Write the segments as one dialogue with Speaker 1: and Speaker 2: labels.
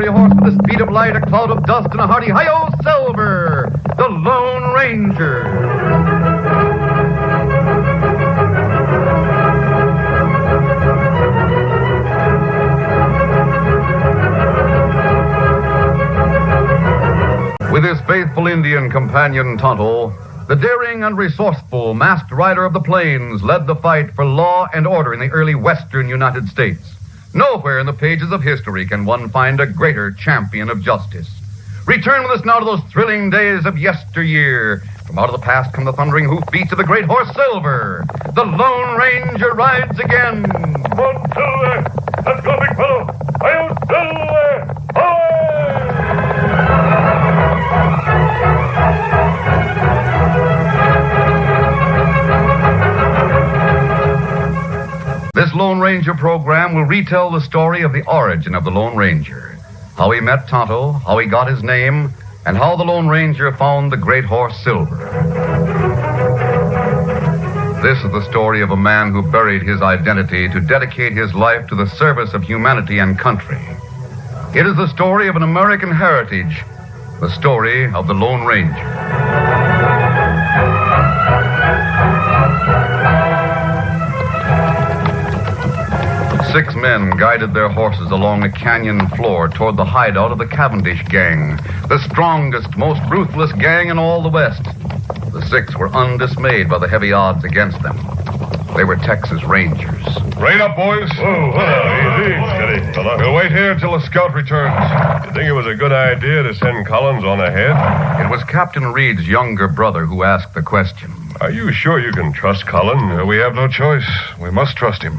Speaker 1: fiery horse with the speed of light, a cloud of dust, and a hearty hi-yo Silver, the Lone Ranger. With his faithful Indian companion Tonto, the daring and resourceful masked rider of the plains led the fight for law and order in the early western United States. Nowhere in the pages of history can one find a greater champion of justice. Return with us now to those thrilling days of yesteryear. From out of the past come the thundering hoofbeats of the great horse Silver. The Lone Ranger rides again.
Speaker 2: Come on, Silver! Let's go, big fellow! Hi-yo, Silver! Away!
Speaker 1: This Lone Ranger program will retell the story of the origin of the Lone Ranger, how he met Tonto, how he got his name, and how the Lone Ranger found the great horse Silver. This is the story of a man who buried his identity to dedicate his life to the service of humanity and country. It is the story of an American heritage, the story of the Lone Ranger. 6 men guided their horses along the canyon floor toward the hideout of the Cavendish gang, the strongest, most ruthless gang in all the West. The 6 were undismayed by the heavy odds against them. They were Texas Rangers.
Speaker 2: Rein up, boys. Easy. Steady, fella. We'll wait here till the scout returns. You think it was a good idea to send Collins on ahead?
Speaker 1: It was Captain Reed's younger brother who asked the question.
Speaker 2: Are you sure you can trust Collins?
Speaker 3: We have no choice. We must trust him.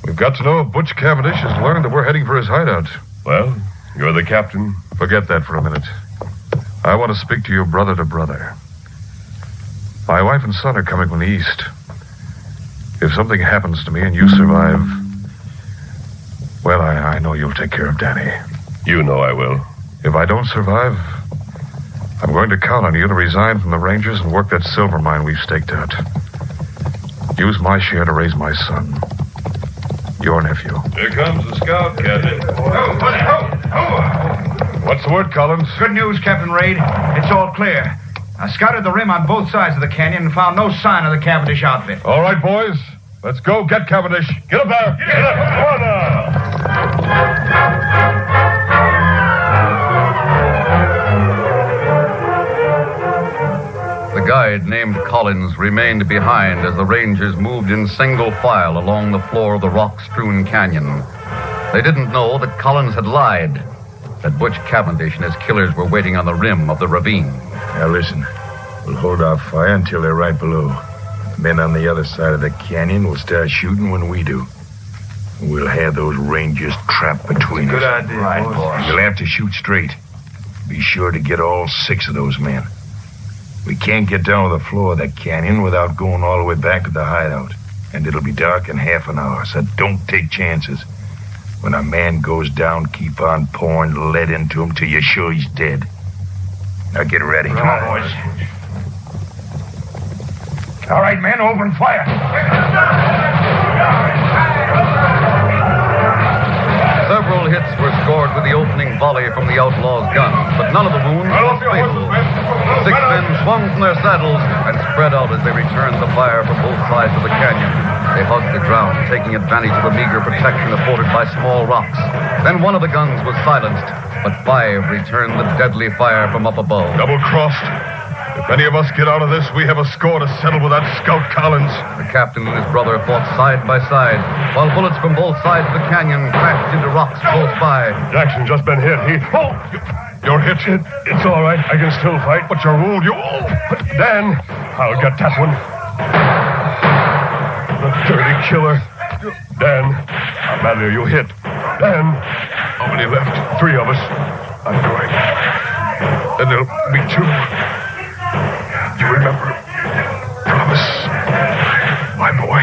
Speaker 3: We've got to know if Butch Cavendish has learned that we're heading for his hideout.
Speaker 2: Well, you're the captain.
Speaker 3: Forget that for a minute. I want to speak to you brother to brother. My wife and son are coming from the east. If something happens to me and you survive, well, I know you'll take care of Danny.
Speaker 2: You know I will.
Speaker 3: If I don't survive, I'm going to count on you to resign from the Rangers and work that silver mine we've staked out. Use my share to raise my son. Your nephew.
Speaker 2: Here comes the scout, Captain. What's the word, Collins?
Speaker 4: Good news, Captain Reed. It's all clear. I scouted the rim on both sides of the canyon and found no sign of the Cavendish outfit.
Speaker 2: All right, boys. Let's go get Cavendish. Get up there. Get up. Come on now.
Speaker 1: The guide, named Collins, remained behind as the Rangers moved in single file along the floor of the rock-strewn canyon. They didn't know that Collins had lied, that Butch Cavendish and his killers were waiting on the rim of the ravine.
Speaker 5: Now listen, we'll hold our fire until they're right below. Men on the other side of the canyon will start shooting when we do. We'll have those Rangers trapped between us.
Speaker 4: Good idea,
Speaker 5: right,
Speaker 4: boss.
Speaker 5: You'll have to shoot straight. Be sure to get all 6 of those men. We can't get down to the floor of that canyon without going all the way back to the hideout. And it'll be dark in half an hour, so don't take chances. When a man goes down, keep on pouring lead into him till you're sure he's dead. Now get ready. Come on, boys.
Speaker 4: All right, men, open fire.
Speaker 1: Several hits were scored with the opening volley from the outlaw's guns, but none of the wounds was fatal. 6 men swung from their saddles and spread out as they returned the fire from both sides of the canyon. They hugged the ground, taking advantage of the meager protection afforded by small rocks. Then one of the guns was silenced, but 5 returned the deadly fire from up above.
Speaker 2: Double-crossed. If any of us get out of this, we have a score to settle with that scout Collins.
Speaker 1: The captain and his brother fought side by side, while bullets from both sides of the canyon crashed into rocks close by.
Speaker 2: Jackson just been hit. You're hit. It's all right. I can still fight, but you're wounded. Dan, I'll get that one. The dirty killer. Dan, how badly are you hit? Dan, how many left? 3 of us. I'm going. And there'll be 2. You remember? Promise. My boy.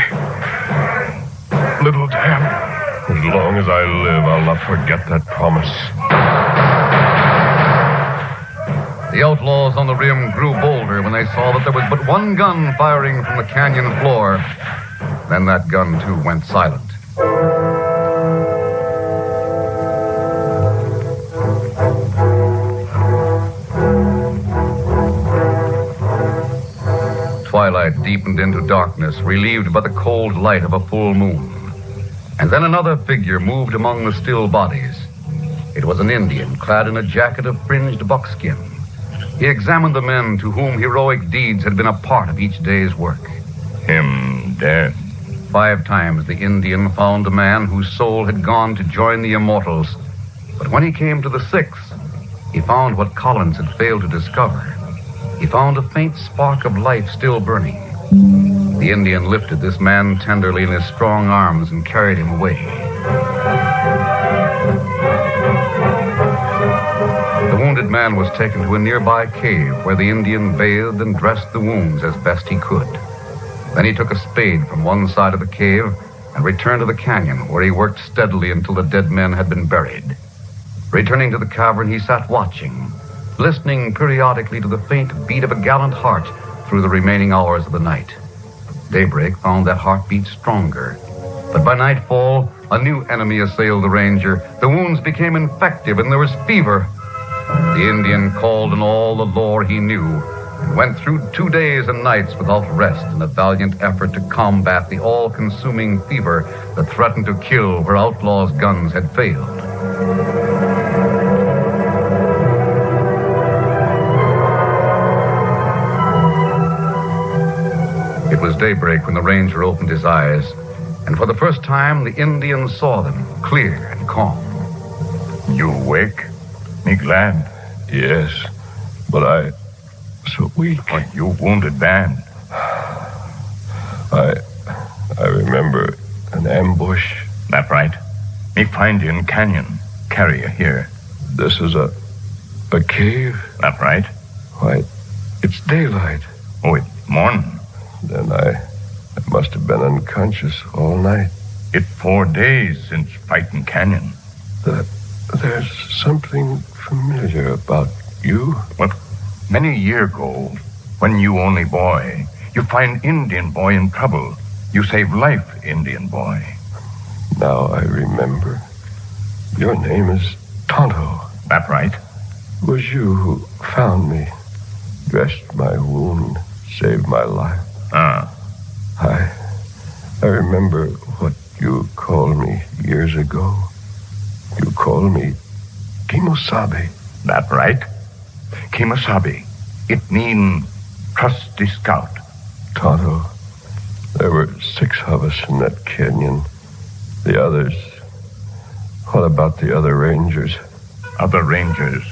Speaker 2: Little Dan. As long as I live, I'll not forget that promise.
Speaker 1: The outlaws on the rim grew bolder when they saw that there was but one gun firing from the canyon floor. Then that gun, too, went silent. twilight deepened into darkness, relieved by the cold light of a full moon. And then another figure moved among the still bodies. It was an Indian clad in a jacket of fringed buckskin. He examined the men to whom heroic deeds had been a part of each day's work.
Speaker 2: Him dead.
Speaker 1: 5 times the Indian found a man whose soul had gone to join the immortals. But when he came to the 6th, he found what Collins had failed to discover. He found a faint spark of life still burning. The Indian lifted this man tenderly in his strong arms and carried him away. The wounded man was taken to a nearby cave where the Indian bathed and dressed the wounds as best he could. Then he took a spade from one side of the cave and returned to the canyon, where he worked steadily until the dead men had been buried. Returning to the cavern, he sat watching, listening periodically to the faint beat of a gallant heart through the remaining hours of the night. Daybreak found that heartbeat stronger. But by nightfall, a new enemy assailed the ranger. The wounds became infective and there was fever. The Indian called on all the lore he knew and went through 2 days and nights without rest in a valiant effort to combat the all-consuming fever that threatened to kill where outlaws' guns had failed. It was daybreak when the ranger opened his eyes, and for the first time the Indian saw them clear and calm.
Speaker 2: You awake? Me glad.
Speaker 3: Yes, but I... so weak.
Speaker 2: But you wounded bad.
Speaker 3: I remember an ambush.
Speaker 2: That right. Me find you in canyon. Carry you here.
Speaker 3: This is a cave?
Speaker 2: That right.
Speaker 3: Why, it's daylight.
Speaker 2: Oh, it's morning.
Speaker 3: Then I must have been unconscious all night.
Speaker 2: It 4 days since fighting canyon.
Speaker 3: There's something familiar about you.
Speaker 2: Well, many year ago, when you only boy, you find Indian boy in trouble. You save life, Indian boy.
Speaker 3: Now I remember. Your name is Tonto.
Speaker 2: That right.
Speaker 3: It was you who found me, dressed my wound, saved my life. I remember what you called me years ago. You called me Kimosabe.
Speaker 2: That right. Kimosabe. It mean trusty scout.
Speaker 3: Tonto, there were 6 of us in that canyon. The others... what about the other rangers?
Speaker 2: Other rangers.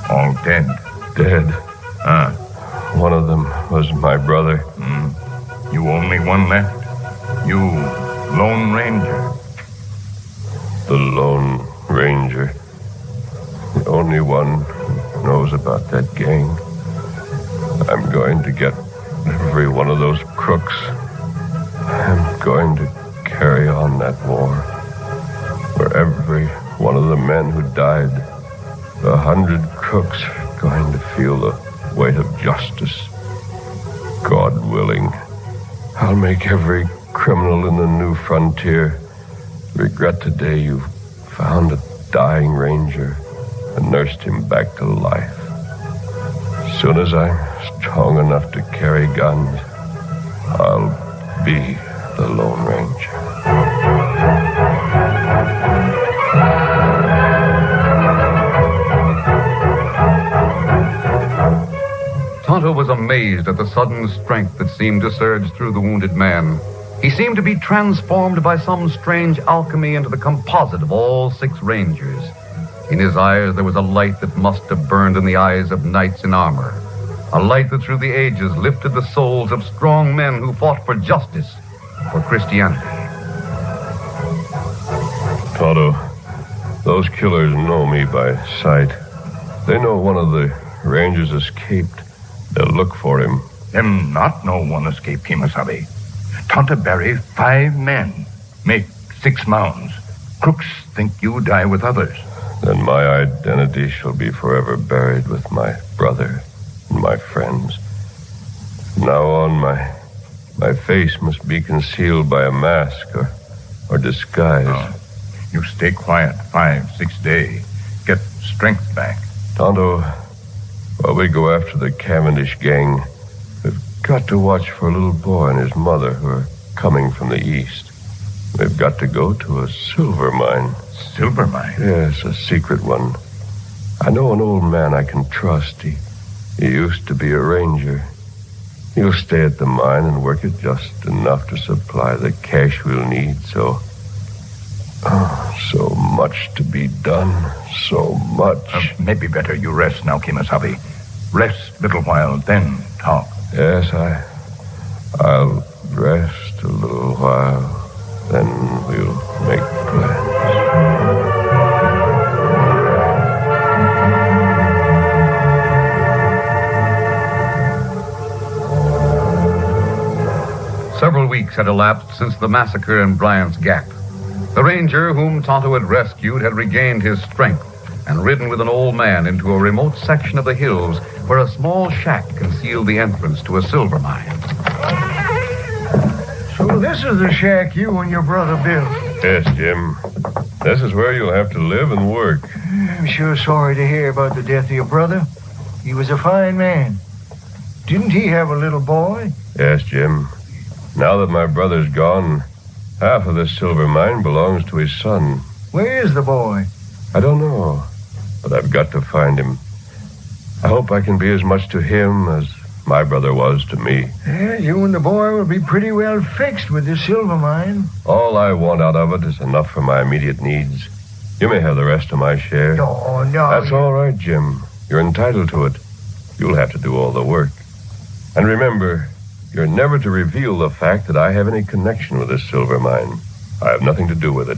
Speaker 2: All dead.
Speaker 3: Dead. One of them was my brother.
Speaker 2: You only one left? You Lone Ranger.
Speaker 3: The Lone Ranger. The only one who knows about that gang. I'm going to get every one of those crooks. I'm going to carry on that war. For every one of the men who died, 100 crooks are going to feel the weight of justice. God willing, I'll make every criminal in the new frontier regret the day you found a dying ranger and nursed him back to life. As soon as I'm strong enough to carry guns, I'll be the Lone Ranger.
Speaker 1: Tonto was amazed at the sudden strength that seemed to surge through the wounded man. He seemed to be transformed by some strange alchemy into the composite of all 6 rangers. In his eyes there was a light that must have burned in the eyes of knights in armor. A light that through the ages lifted the souls of strong men who fought for justice, for Christianity.
Speaker 3: Tonto, those killers know me by sight. They know one of the rangers escaped. They'll look for him.
Speaker 2: Them not no one escape, Kimosabe. Tonto bury 5 men. Make 6 mounds. Crooks think you die with others.
Speaker 3: Then my identity shall be forever buried with my brother and my friends. From now on, my face must be concealed by a mask or disguise.
Speaker 2: Oh. You stay quiet 5-6 days. Get strength back.
Speaker 3: Tonto, while we go after the Cavendish gang, we've
Speaker 6: got to watch for a little boy and his mother who are coming from the east. We've got to go to a silver mine.
Speaker 4: Silver mine?
Speaker 6: Yes, a secret one. I know an old man I can trust. He used to be a ranger. He'll stay at the mine and work it just enough to supply the cash we'll need, so much to be done. So much.
Speaker 4: Maybe better you rest now, Kimasabi. Rest a little while, then talk.
Speaker 6: Yes, I'll rest a little while. Then we'll make plans.
Speaker 1: Several weeks had elapsed since the massacre in Bryant's Gap. The ranger whom Tonto had rescued had regained his strength and ridden with an old man into a remote section of the hills where a small shack concealed the entrance to a silver mine.
Speaker 7: So this is the shack you and your brother built.
Speaker 6: Yes, Jim. This is where you'll have to live and work.
Speaker 7: I'm sure sorry to hear about the death of your brother. He was a fine man. Didn't he have a little boy?
Speaker 6: Yes, Jim. Now that my brother's gone, half of this silver mine belongs to his son.
Speaker 7: Where is the boy?
Speaker 6: I don't know, but I've got to find him. I hope I can be as much to him as my brother was to me.
Speaker 7: Yeah, you and the boy will be pretty well fixed with this silver mine.
Speaker 6: All I want out of it is enough for my immediate needs. You may have the rest of my share.
Speaker 7: No.
Speaker 6: That's all right, Jim. You're entitled to it. You'll have to do all the work. And remember, you're never to reveal the fact that I have any connection with this silver mine. I have nothing to do with it.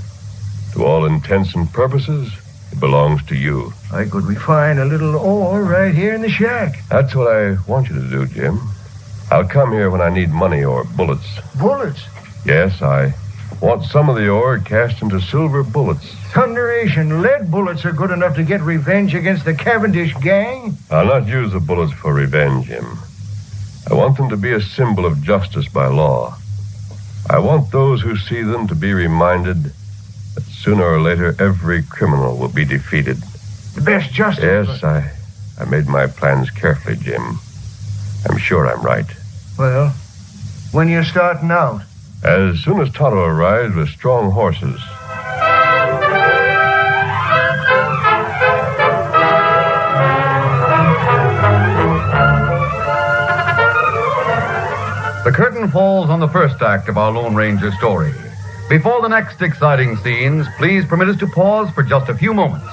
Speaker 6: To all intents and purposes, it belongs to you.
Speaker 7: I could refine a little ore right here in the shack.
Speaker 6: That's what I want you to do, Jim. I'll come here when I need money or bullets.
Speaker 7: Bullets?
Speaker 6: Yes, I want some of the ore cast into silver bullets.
Speaker 7: Thunderation, lead bullets are good enough to get revenge against the Cavendish gang.
Speaker 6: I'll not use the bullets for revenge, Jim. I want them to be a symbol of justice by law. I want those who see them to be reminded that sooner or later every criminal will be defeated.
Speaker 7: The best justice.
Speaker 6: Yes, I made my plans carefully, Jim. I'm sure I'm right.
Speaker 7: Well, when you're starting out?
Speaker 6: As soon as Tonto arrives with strong horses.
Speaker 1: The curtain falls on the first act of our Lone Ranger story. Before the next exciting scenes, please permit us to pause for just a few moments.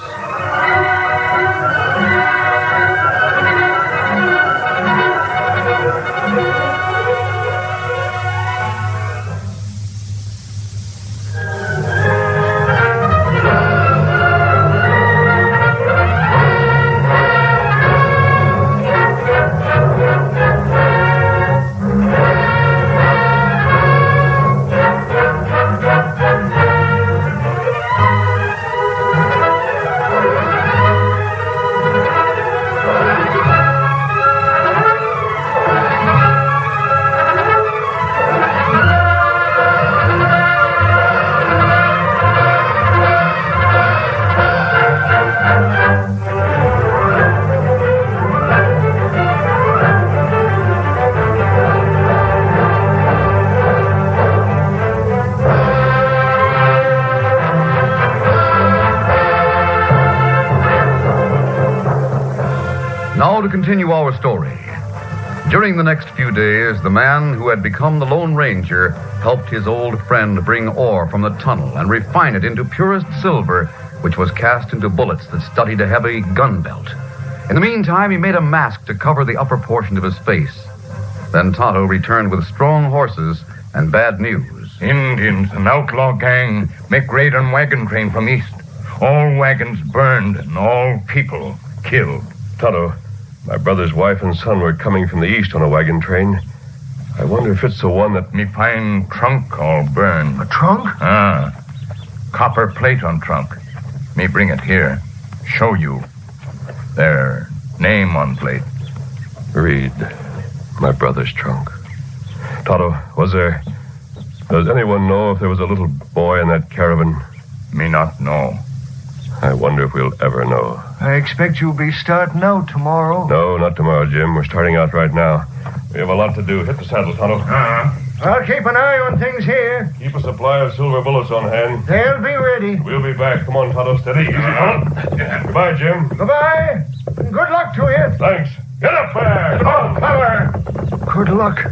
Speaker 1: Now to continue our story. During the next few days, the man who had become the Lone Ranger helped his old friend bring ore from the tunnel and refine it into purest silver, which was cast into bullets that studded a heavy gun belt. In the meantime, he made a mask to cover the upper portion of his face. Then Tonto returned with strong horses and bad news.
Speaker 4: Indians, an outlaw gang, make raid on wagon train from east. All wagons burned and all people killed.
Speaker 6: Tonto, my brother's wife and son were coming from the east on a wagon train. I wonder if it's the one that...
Speaker 4: Me fine trunk all burned.
Speaker 7: A trunk?
Speaker 4: Ah. Copper plate on trunk. Me bring it here. Show you. Their name on plate.
Speaker 6: Read. My brother's trunk. Tonto, does anyone know if there was a little boy in that caravan?
Speaker 4: Me not know.
Speaker 6: I wonder if we'll ever know.
Speaker 7: I expect you'll be starting out tomorrow.
Speaker 6: No, not tomorrow, Jim. We're starting out right now. We have a lot to do. Hit the saddle, Tonto.
Speaker 7: I'll keep an eye on things here.
Speaker 6: Keep a supply of silver bullets on hand.
Speaker 7: They'll be ready.
Speaker 6: We'll be back. Come on, Tonto. Steady. Easy, Tonto. Goodbye, Jim.
Speaker 7: Goodbye. And good luck to you.
Speaker 6: Thanks. Get up there. Come on, cover.
Speaker 7: Good luck,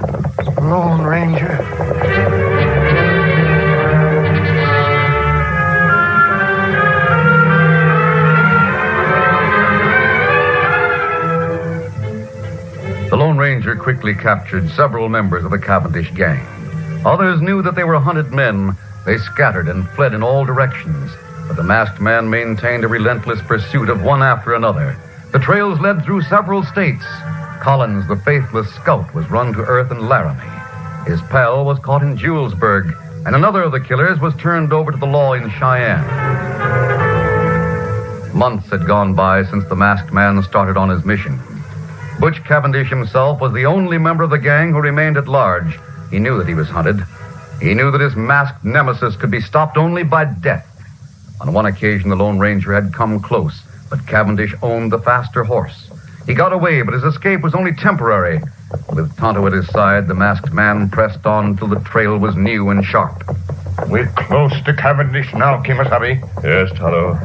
Speaker 7: Lone Ranger.
Speaker 1: The Lone Ranger quickly captured several members of the Cavendish gang. Others knew that they were hunted men. They scattered and fled in all directions, but the masked man maintained a relentless pursuit of one after another. The trails led through several states. Collins, the faithless scout, was run to earth in Laramie. His pal was caught in Julesburg, and another of the killers was turned over to the law in Cheyenne. Months had gone by since the masked man started on his mission. Butch Cavendish himself was the only member of the gang who remained at large. He knew that he was hunted. He knew that his masked nemesis could be stopped only by death. On one occasion, the Lone Ranger had come close, but Cavendish owned the faster horse. He got away, but his escape was only temporary. With Tonto at his side, the masked man pressed on until the trail was new and sharp.
Speaker 4: We're close to Cavendish now, Kimasabi.
Speaker 6: Yes, Tonto.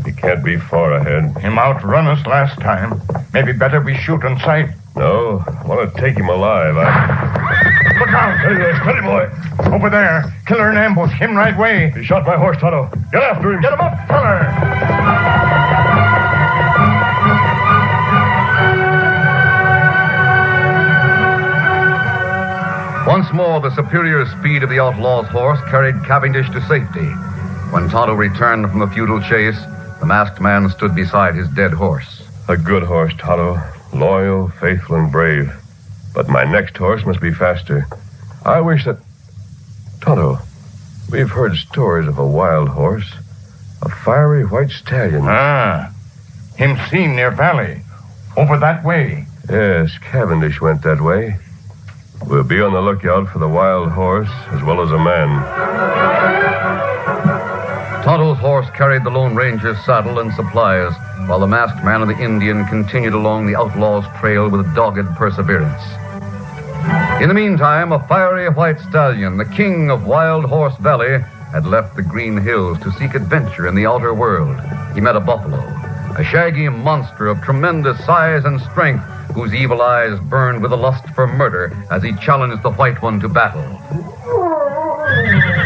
Speaker 6: He can't be far ahead.
Speaker 4: Him outrun us last time. Maybe better we shoot on sight.
Speaker 6: No, I want to take him alive.
Speaker 4: Look out!
Speaker 6: Steady there, steady, boy.
Speaker 4: Over there. Killer in ambush. Him right way.
Speaker 6: He shot my horse, Tonto. Get after him.
Speaker 4: Get him up, feller!
Speaker 1: Once more, the superior speed of the outlaw's horse carried Cavendish to safety. When Tonto returned from the futile chase, the masked man stood beside his dead horse.
Speaker 6: A good horse, Tonto. Loyal, faithful, and brave. But my next horse must be faster. I wish that... Tonto, we've heard stories of a wild horse. A fiery white stallion.
Speaker 4: Him seen near valley. Over that way.
Speaker 6: Yes, Cavendish went that way. We'll be on the lookout for the wild horse as well as a man.
Speaker 1: Tonto's horse carried the Lone Ranger's saddle and supplies, while the masked man and the Indian continued along the outlaw's trail with dogged perseverance. In the meantime, a fiery white stallion, the king of Wild Horse Valley, had left the green hills to seek adventure in the outer world. He met a buffalo, a shaggy monster of tremendous size and strength, whose evil eyes burned with a lust for murder as he challenged the white one to battle.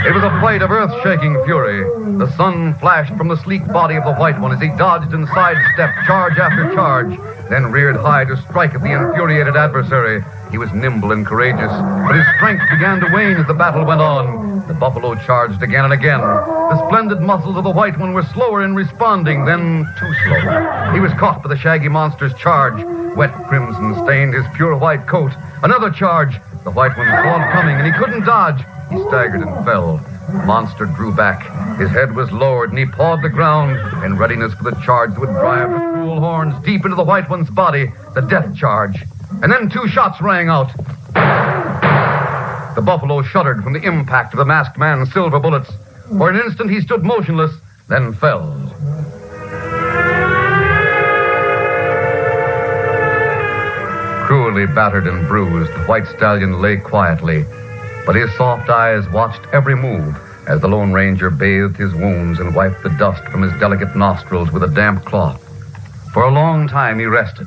Speaker 1: It was a fight of earth-shaking fury. The sun flashed from the sleek body of the white one as he dodged and sidestepped charge after charge, then reared high to strike at the infuriated adversary. He was nimble and courageous, but his strength began to wane as the battle went on. The buffalo charged again and again. The splendid muscles of the white one were slower in responding, then too slow. He was caught by the shaggy monster's charge. Wet crimson stained his pure white coat. Another charge. The white one saw it coming, and he couldn't dodge. He staggered and fell. The monster drew back. His head was lowered, and he pawed the ground in readiness for the charge that would drive the cruel horns deep into the white one's body, the death charge. And then two shots rang out. The buffalo shuddered from the impact of the masked man's silver bullets. For an instant, he stood motionless, then fell. Cruelly battered and bruised, the white stallion lay quietly, but his soft eyes watched every move as the Lone Ranger bathed his wounds and wiped the dust from his delicate nostrils with a damp cloth. For a long time he rested,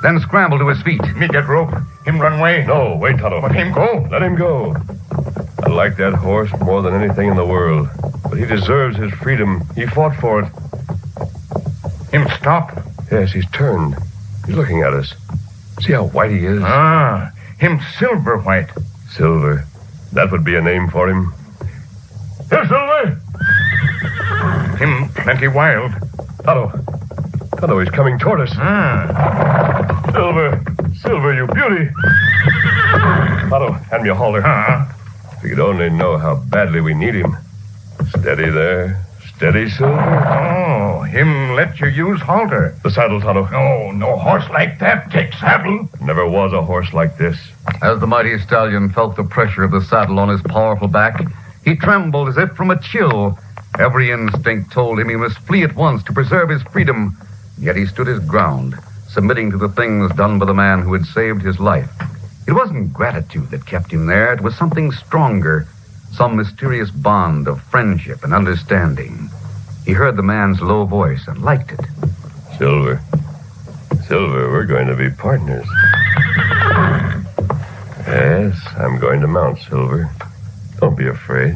Speaker 1: then scrambled to his feet.
Speaker 4: Me get rope. Him run away.
Speaker 6: No, wait, Tonto.
Speaker 4: But him go.
Speaker 6: Let him go. I like that horse more than anything in the world. But he deserves his freedom. He fought for it.
Speaker 4: Him stop.
Speaker 6: Yes, he's turned. He's looking at us. See how white he is?
Speaker 4: Him silver white.
Speaker 6: Silver. That would be a name for him. Here, Silver!
Speaker 4: Him plenty wild.
Speaker 6: Tonto, he's coming toward us. Silver, you beauty. Tonto, hand me a halter. If you could only know how badly we need him. Steady there. Steady, Silver.
Speaker 4: Oh, him let you use halter.
Speaker 6: The saddle, Tonto.
Speaker 4: No horse like that take saddle.
Speaker 6: Never was a horse like this.
Speaker 1: As the mighty stallion felt the pressure of the saddle on his powerful back, he trembled as if from a chill. Every instinct told him he must flee at once to preserve his freedom. Yet he stood his ground, submitting to the things done by the man who had saved his life. It wasn't gratitude that kept him there. It was something stronger, some mysterious bond of friendship and understanding. He heard the man's low voice and liked it.
Speaker 6: Silver, we're going to be partners. Yes, I'm going to mount, Silver. Don't be afraid.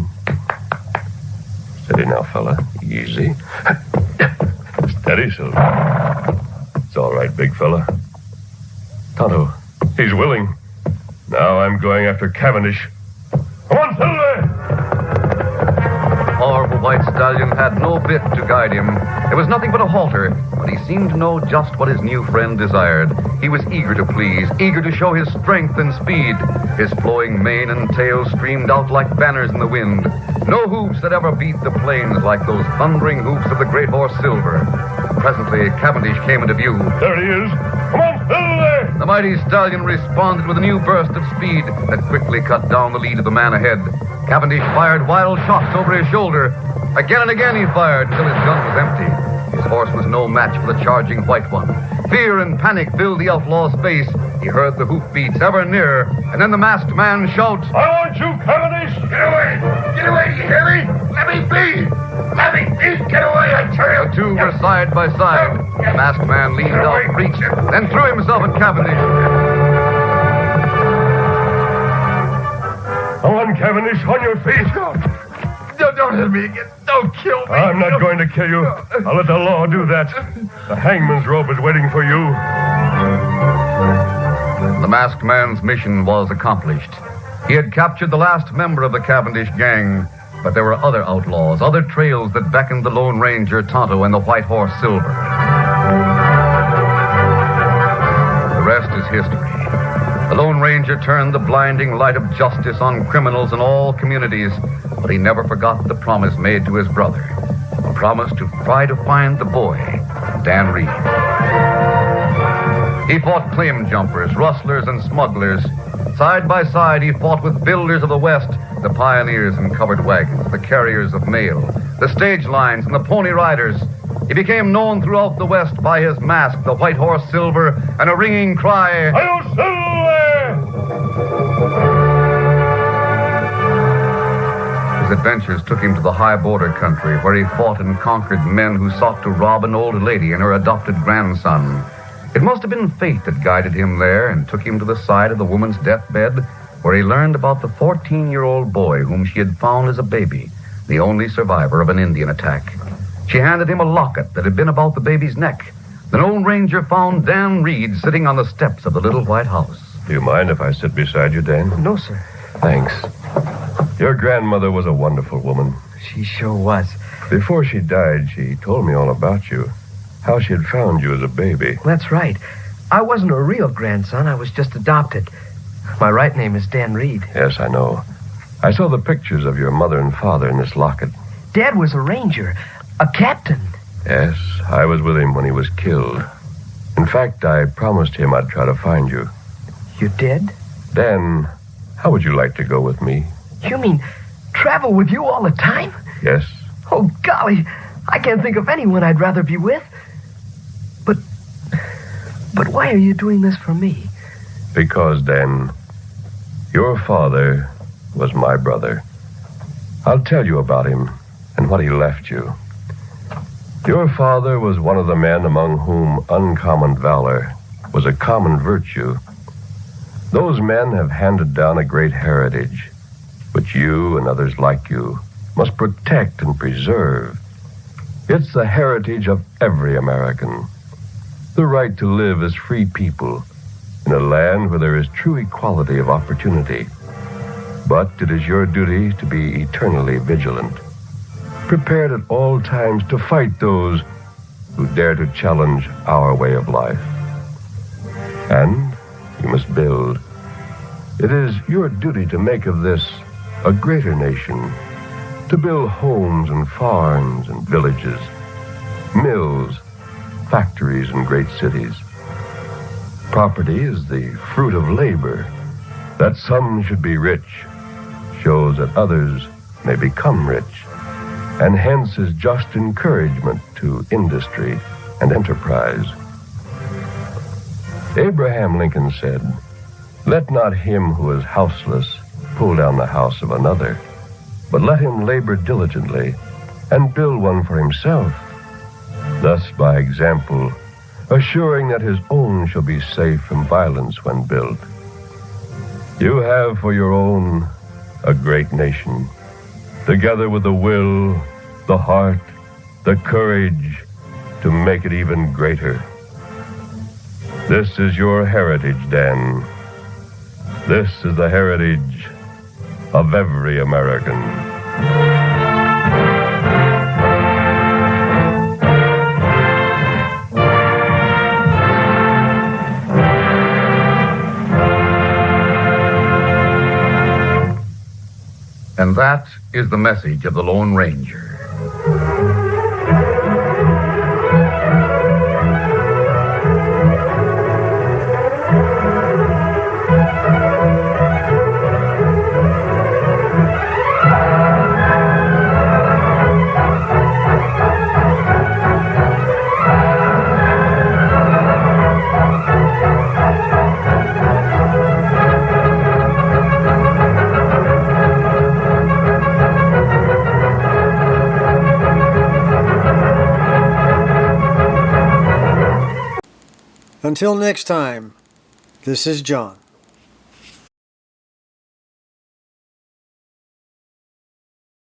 Speaker 6: Steady now, fella. Easy. Steady, Silver. It's all right, big fella. Tonto, he's willing. Now I'm going after Cavendish. Come on, Silver!
Speaker 1: The powerful white stallion had no bit to guide him. It was nothing but a halter, but he seemed to know just what his new friend desired. He was eager to please, eager to show his strength and speed. His flowing mane and tail streamed out like banners in the wind. No hoofs had ever beat the plains like those thundering hoofs of the great horse Silver. Presently, Cavendish came into view.
Speaker 6: There he is. Come on, Silver!
Speaker 1: The mighty stallion responded with a new burst of speed that quickly cut down the lead of the man ahead. Cavendish fired wild shots over his shoulder. Again and again he fired until his gun was empty. His horse was no match for the charging white one. Fear and panic filled the outlaw's face. He heard the hoofbeats ever nearer, and then the masked man shouts,
Speaker 6: I want you, Cavendish!
Speaker 5: Get away! Get away, you hear me? Let me be! Let me be! Get away, I tell you!
Speaker 1: The two were side by side. The masked man leaned out, reached, then threw himself at Cavendish.
Speaker 6: On, Cavendish, on your feet!
Speaker 5: Don't hit me again. Don't kill me.
Speaker 6: I'm not going to kill you. I'll let the law do that. The hangman's rope is waiting for you.
Speaker 1: The masked man's mission was accomplished. He had captured the last member of the Cavendish gang, but there were other outlaws, other trails that beckoned the Lone Ranger Tonto and the white horse Silver. The rest is history. The Lone Ranger turned the blinding light of justice on criminals in all communities, but he never forgot the promise made to his brother, a promise to try to find the boy, Dan Reed. He fought claim jumpers, rustlers, and smugglers. Side by side, he fought with builders of the West, the pioneers in covered wagons, the carriers of mail, the stage lines, and the pony riders. He became known throughout the West by his mask, the white horse Silver, and a ringing cry,
Speaker 6: Hi-yo, Silver!
Speaker 1: His adventures took him to the high border country, where he fought and conquered men who sought to rob an old lady and her adopted grandson. It must have been fate that guided him there and took him to the side of the woman's deathbed, where he learned about the 14-year-old boy whom she had found as a baby, the only survivor of an Indian attack. She handed him a locket that had been about the baby's neck. The Lone Ranger found Dan Reed sitting on the steps of the little white house.
Speaker 6: Do you mind if I sit beside you, Dan?
Speaker 7: No, sir.
Speaker 6: Thanks. Your grandmother was a wonderful woman.
Speaker 7: She sure was.
Speaker 6: Before she died, she told me all about you. How she had found you as a baby.
Speaker 7: That's right. I wasn't a real grandson. I was just adopted. My right name is Dan Reed.
Speaker 6: Yes, I know. I saw the pictures of your mother and father in this locket.
Speaker 7: Dad was a ranger, a captain.
Speaker 6: Yes, I was with him when he was killed. In fact, I promised him I'd try to find you.
Speaker 7: You did?
Speaker 6: Dan, how would you like to go with me?
Speaker 7: You mean travel with you all the time?
Speaker 6: Yes.
Speaker 7: Oh, golly. I can't think of anyone I'd rather be with. But why are you doing this for me?
Speaker 6: Because, Dan, your father was my brother. I'll tell you about him and what he left you. Your father was one of the men among whom uncommon valor was a common virtue. Those men have handed down a great heritage, which you and others like you must protect and preserve. It's the heritage of every American. The right to live as free people in a land where there is true equality of opportunity. But it is your duty to be eternally vigilant, prepared at all times to fight those who dare to challenge our way of life. And you must build. It is your duty to make of this a greater nation, to build homes and farms and villages, mills, factories, and great cities. Property is the fruit of labor. That some should be rich shows that others may become rich, and hence is just encouragement to industry and enterprise. Abraham Lincoln said, Let not him who is houseless pull down the house of another, but let him labor diligently and build one for himself, thus by example assuring that his own shall be safe from violence when built. You have for your own a great nation, together with the will, the heart, the courage to make it even greater. This is your heritage, Dan. This is the heritage of every American.
Speaker 1: And that is the message of the Lone Ranger.
Speaker 8: Until next time, this is John.